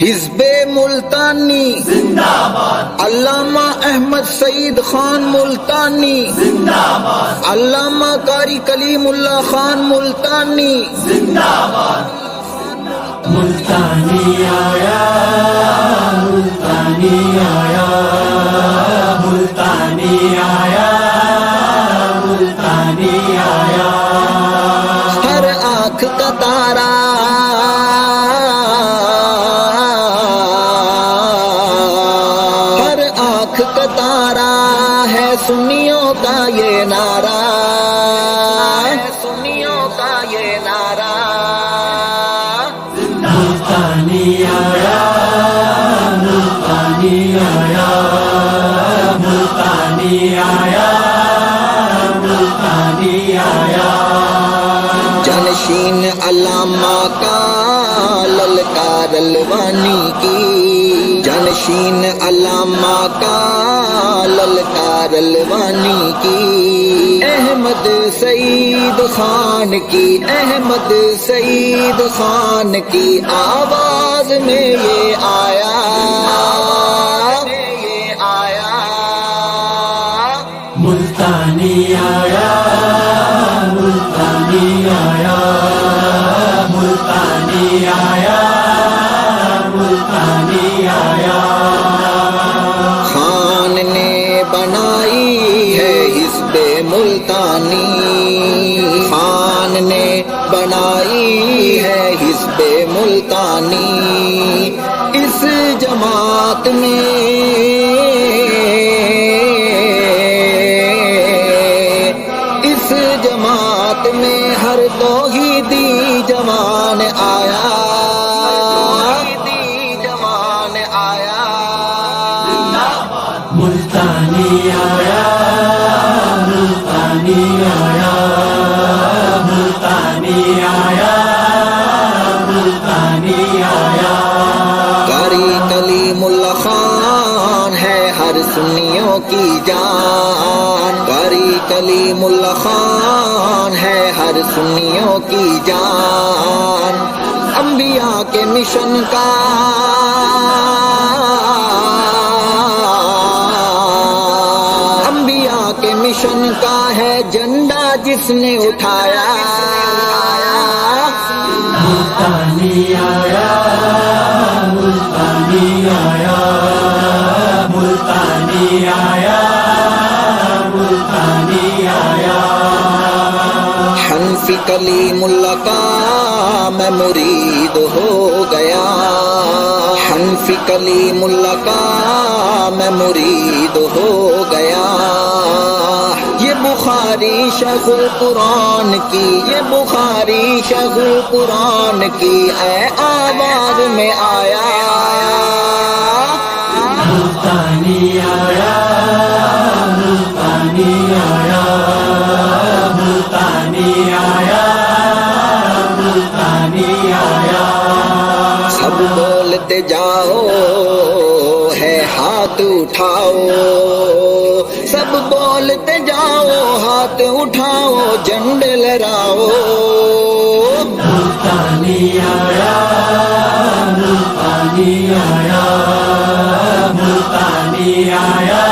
حزب ملتانی زندہ باد، علامہ احمد سعید خان ملتانی زندہ باد، علامہ قاری کلیم اللہ خان ملتانی زندہ باد۔ ملتانی آیا، ملتانی آیا، ملتانی آیا، ملتانی آیا۔ ہر آنکھ کا تارا ہر آنکھ کا تارا ہے سنیوں کا یہ نعرہ، سنیوں کا یہ نعرہ۔ ملتانی آیا، ملتانی آیا، ملتانی آیا، ملتانی آیا۔ جانشین علامہ کا للکار الوانی کی، جانشین علامہ کا للکار الوانی کی، احمد سعید خان کی، احمد سعید خان کی آواز میں یہ آیا، یہ آیا۔ ملتانی آیا، ملتانی آیا، ملتانی آیا، ملتانی آیا۔ خان نے بنائی ہے حزب ملتانی، خان نے بنائی ہے حزب ملتانی، اس جماعت میں اس جماعت میں ہر توحیدی جوان آیا، جوان آیا۔ ملتانی آیا، ملتانی آیا، ملتانی آیا، ملتانی آیا۔ قاری کلیم اللہ خان ہے ہر سنیوں کی جان، قاری کلیم اللہ خان ہے ہر سنیوں کی جان، انبیاء کے مشن کا انبیاء کے مشن کا ہے جھنڈا جس نے اٹھایا۔ ملتانی آیا، ملتانی آیا، ملتانی آیا، ملتانی آیا۔ حنفی کلیم اللہ کا میں مرید ہو گیا، حنفی کلیم اللہ کا میں مرید ہو گیا، یہ بخاری شیخ القرآن کی، یہ بخاری شیخ القرآن کی اے آواز میں آیا۔ ملتانی آیا، ملتانی آیا، ملتانی آیا، ملتانی آیا۔ سب بولتے جاؤ ہے ہاتھ اٹھاؤ، سب بولتے جاؤ ہاتھ اٹھاؤ، جھنڈے لہراؤ۔ ملتانی آیا، ملتانی آیا، ملتانی آیا،